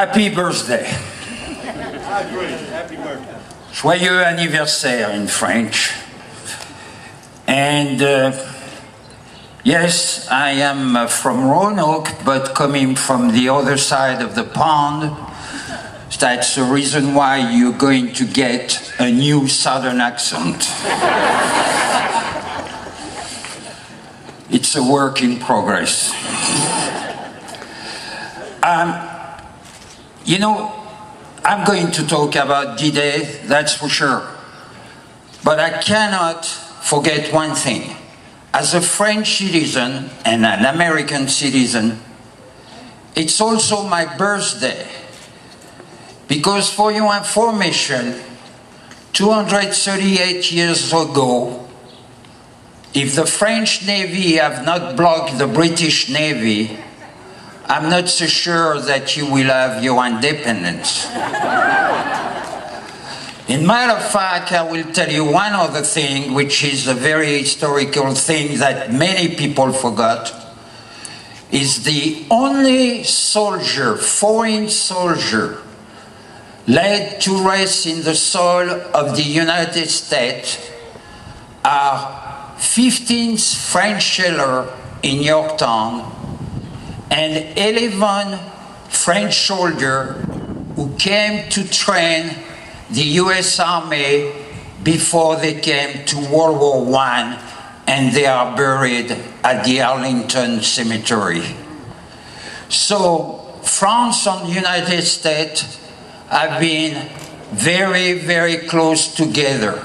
Happy birthday. Happy birthday. Joyeux anniversaire in French. And yes, I am from Roanoke, but coming from the other side of the pond. That's the reason why you're going to get a new southern accent. It's a work in progress. You know, I'm going to talk about D-Day, that's for sure. But I cannot forget one thing. As a French citizen and an American citizen, it's also my birthday. Because for your information, 238 years ago, if the French Navy have not blocked the British Navy, I'm not so sure that you will have your independence. In matter of fact, I will tell you one other thing, which is a very historical thing that many people forgot, is the only soldier, foreign soldier, laid to rest in the soil of the United States are 15th French sailors in Yorktown and 11 French soldiers who came to train the US Army before they came to World War I, and they are buried at the Arlington Cemetery. So France and the United States have been very, very close together.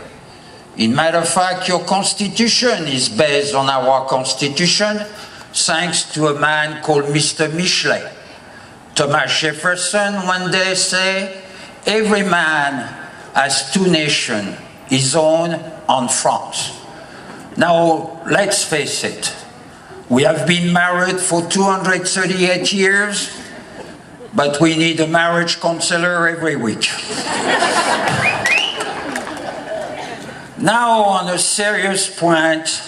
In matter of fact, your constitution is based on our constitution, thanks to a man called Mr. Michelet. Thomas Jefferson one day said, every man has two nations, his own and France. Now, let's face it, we have been married for 238 years, but we need a marriage counselor every week. Now, on a serious point,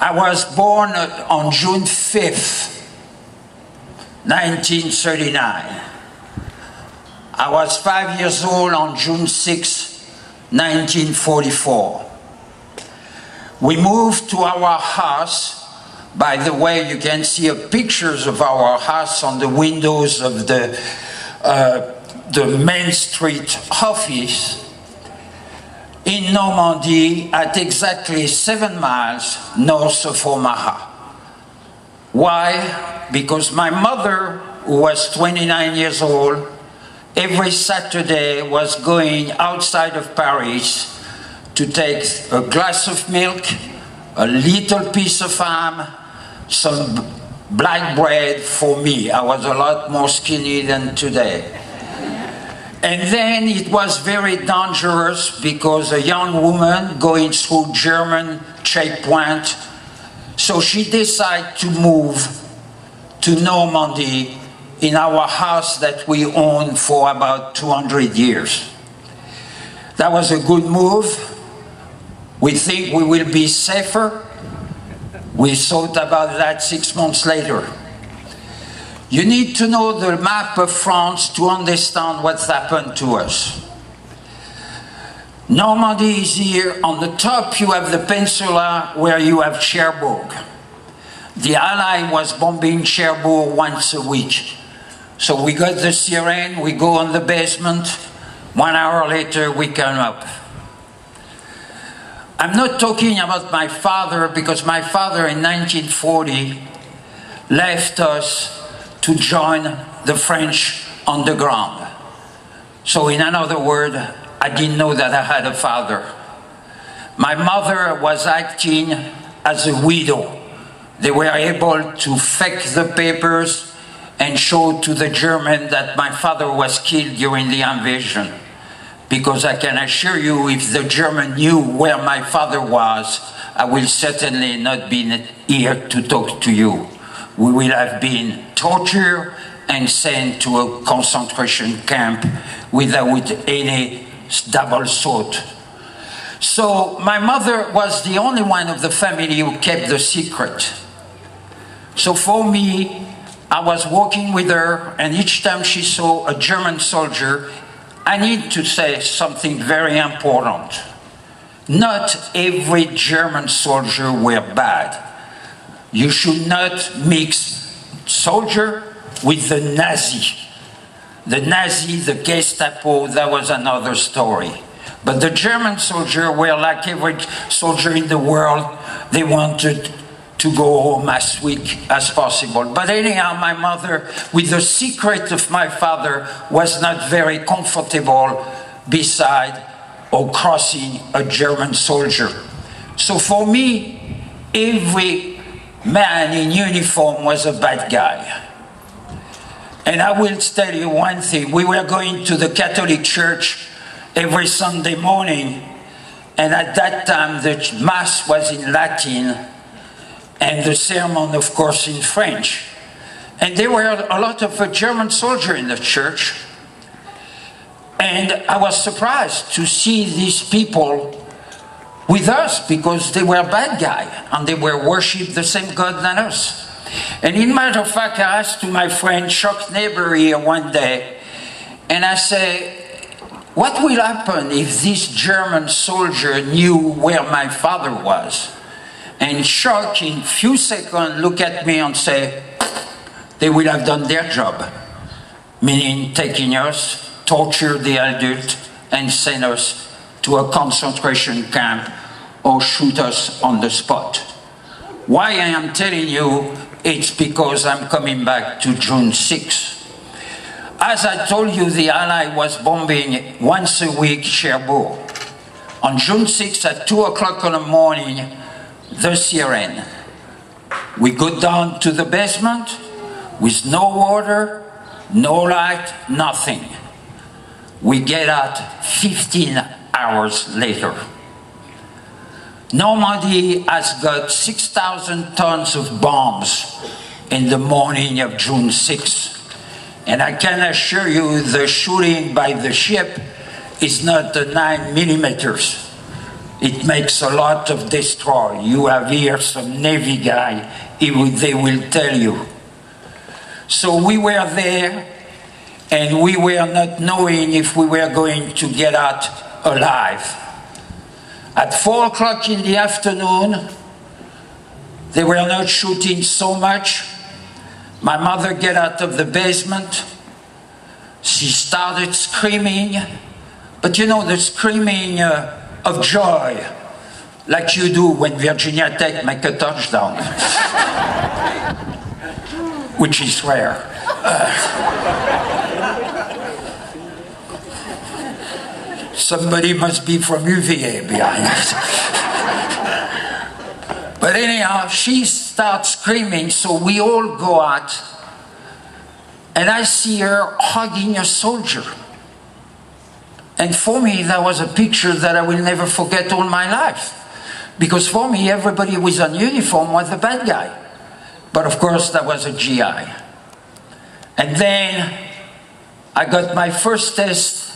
I was born on June 5th, 1939. I was 5 years old on June 6th, 1944. We moved to our house. By the way, you can see pictures of our house on the windows of the Main Street office in Normandy at exactly 7 miles north of Omaha. Why? Because my mother, who was 29 years old, every Saturday was going outside of Paris to take a glass of milk, a little piece of ham, some black bread for me. I was a lot more skinny than today. And then it was very dangerous because a young woman going through German checkpoint, so she decided to move to Normandy in our house that we owned for about 200 years. That was a good move. We think we will be safer. We thought about that 6 months later. You need to know the map of France to understand what's happened to us. Normandy is here. On the top you have the peninsula where you have Cherbourg. The Allies was bombing Cherbourg once a week. So we got the siren, we go on the basement. 1 hour later we come up. I'm not talking about my father, because my father in 1940 left us to join the French underground. So in another word, I didn't know that I had a father. My mother was acting as a widow. They were able to fake the papers and show to the German that my father was killed during the invasion. Because I can assure you, if the German knew where my father was, I will certainly not be here to talk to you. We will have been tortured and sent to a concentration camp without any double thought. So my mother was the only one of the family who kept the secret. So for me, I was walking with her, and each time she saw a German soldier, I need to say something very important. Not every German soldier were bad. You should not mix soldier with the Nazi. The Nazi, the Gestapo, that was another story. But the German soldiers were like every soldier in the world. They wanted to go home as quick as possible. But anyhow, my mother, with the secret of my father, was not very comfortable beside or crossing a German soldier. So for me, every man in uniform was a bad guy. And I will tell you one thing. We were going to the Catholic Church every Sunday morning, and at that time the Mass was in Latin, and the sermon, of course, in French. And there were a lot of German soldiers in the church. And I was surprised to see these people with us, because they were bad guys, and they were worshipped the same God than us. And in matter of fact, I asked to my friend Chuck Neighbor here one day, and I say, what will happen if this German soldier knew where my father was? And Chuck, in a few seconds, look at me and say, they will have done their job. Meaning taking us, torture the adult, and send us to a concentration camp or shoot us on the spot. Why I am telling you, it's because I'm coming back to June 6th. As I told you, the Allies was bombing once a week Cherbourg. On June 6th at 2 o'clock in the morning, the siren. We go down to the basement with no water, no light, nothing. We get out 15 hours later. Normandy has got 6,000 tons of bombs in the morning of June 6th. And I can assure you the shooting by the ship is not the 9 millimeters. It makes a lot of destroy. You have here some Navy guy, they will tell you. So we were there, and we were not knowing if we were going to get out alive. At 4 o'clock in the afternoon, they were not shooting so much. My mother got out of the basement. She started screaming, but you know, the screaming of joy, like you do when Virginia Tech make a touchdown, which is rare. Somebody must be from UVA behind it. But anyhow, she starts screaming, so we all go out, and I see her hugging a soldier. And for me, that was a picture that I will never forget all my life. Because for me, everybody who was on uniform was a bad guy. But of course, that was a GI. And then I got my first test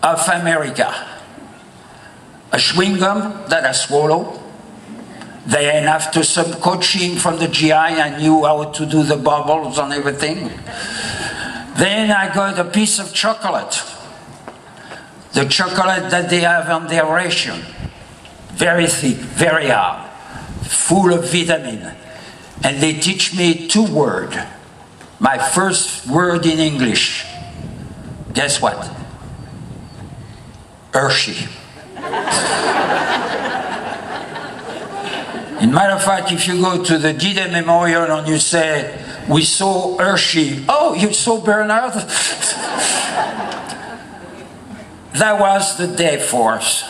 of America. A chewing gum that I swallowed. Then after some coaching from the GI, I knew how to do the bubbles and everything. Then I got a piece of chocolate. The chocolate that they have on their ration. Very thick, very hard, full of vitamin. And they teach me 2 words. My first word in English. Guess what? Hershey. In matter of fact, if you go to the D-Day Memorial and you say, we saw Hershey. Oh, you saw Bernard? That was the day for us.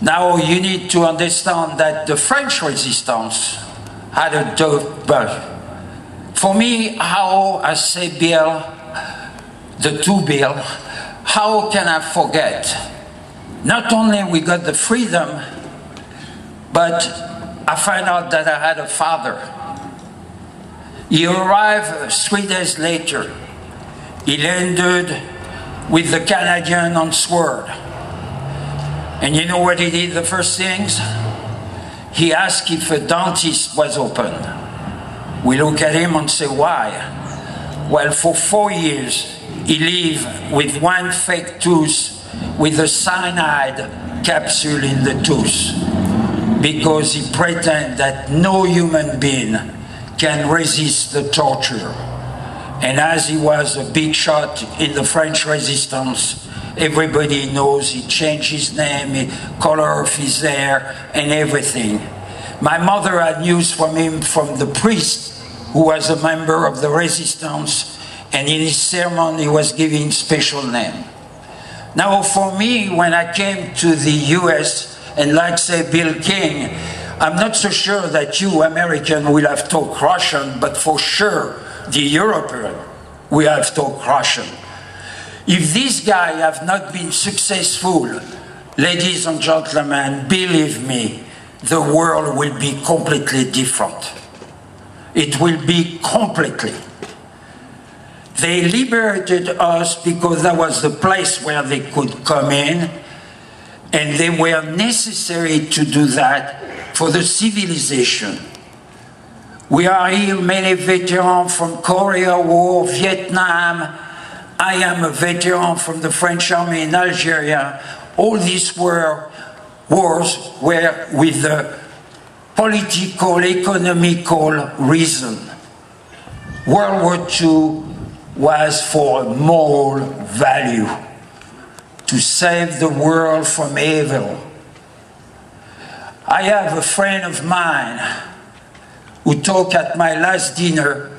Now you need to understand that the French resistance had a tough birth. For me, how I say Bill, the 2 Bill, how can I forget? Not only we got the freedom, but I found out that I had a father. He arrived 3 days later. He landed with the Canadian on Sword. And you know what he did the first things? He asked if a dentist was open. We look at him and say, why? Well, for 4 years, he lived with one fake tooth with a cyanide capsule in the tooth because he pretended that no human being can resist the torture. And as he was a big shot in the French resistance, everybody knows he changed his name, the color of his hair, and everything. My mother had news from him from the priest who was a member of the resistance, and in his sermon he was giving special name. Now for me, when I came to the US, and like say Bill King, I'm not so sure that you American will have taught Russian, but for sure the European will have taught Russian. If this guy have not been successful, ladies and gentlemen, believe me, the world will be completely different. It will be completely. They liberated us because that was the place where they could come in, and they were necessary to do that for the civilization. We are here, many veterans from Korea War, Vietnam. I am a veteran from the French Army in Algeria. All these wars were with the political, economical reason. World War II was for moral value, to save the world from evil. I have a friend of mine who talked at my last dinner.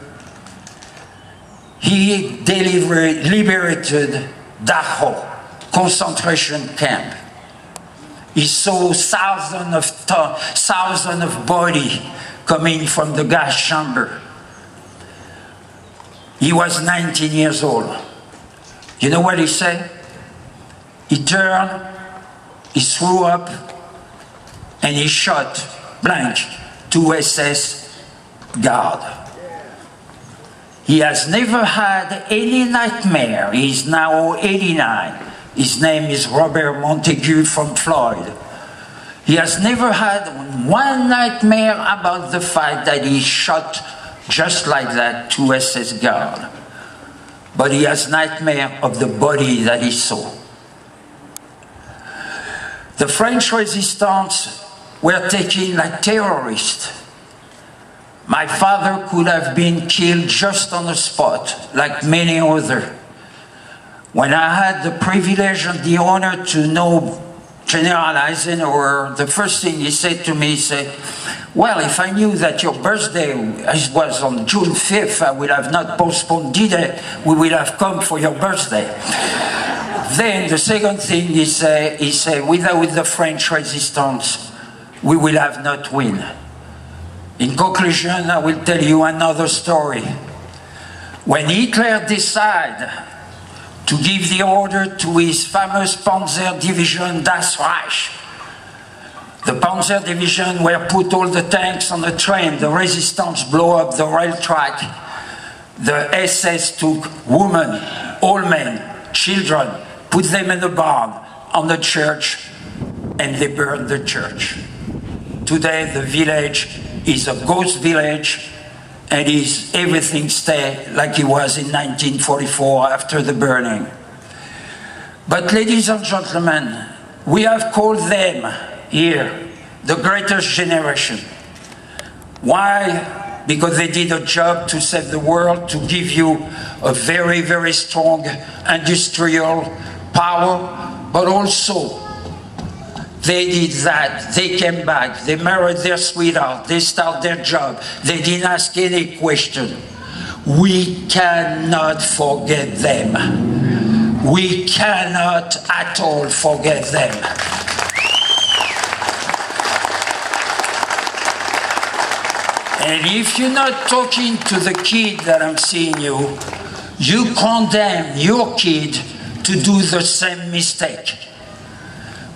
He liberated Dachau concentration camp. He saw thousands of bodies coming from the gas chamber. He was 19 years old. You know what he said? He turned, he threw up, and he shot blank 2 SS guards. He has never had any nightmare. He's now 89. His name is Robert Montague from Floyd. He has never had one nightmare about the fact that he shot just like that 2 SS guards. But he has nightmare of the body that he saw. The French resistance were taken like terrorists. My father could have been killed just on the spot, like many others. When I had the privilege and the honor to know General Eisenhower, the first thing he said to me, he said, well, if I knew that your birthday was on June 5th, I would have not postponed D-Day, we would have come for your birthday. Then the second thing he said, without the French resistance, we will have not win. In conclusion, I will tell you another story. When Hitler decided to give the order to his famous Panzer Division Das Reich, the Panzer Division where put all the tanks on the train, the resistance blow up the rail track, the SS took women, old men, children, put them in the barn on the church, and they burned the church. Today the village is a ghost village, and everything stay like it was in 1944 after the burning. But ladies and gentlemen, we have called them here the greatest generation. Why? Because they did a job to save the world, to give you a very, very strong industrial power, but also they did that, they came back, they married their sweetheart, they started their job, they didn't ask any question. We cannot forget them. We cannot at all forget them. And if you're not talking to the kid that I'm seeing you, you condemn your kid to do the same mistake.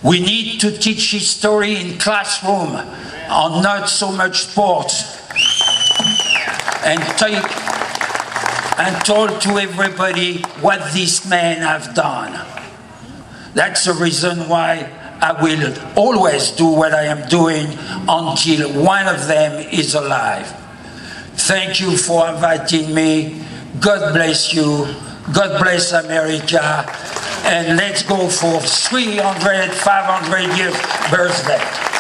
We need to teach history in classroom and not so much sports. And told to everybody what these men have done. That's the reason why I will always do what I am doing until one of them is alive. Thank you for inviting me. God bless you. God bless America. And let's go for 300, 500 years birthday.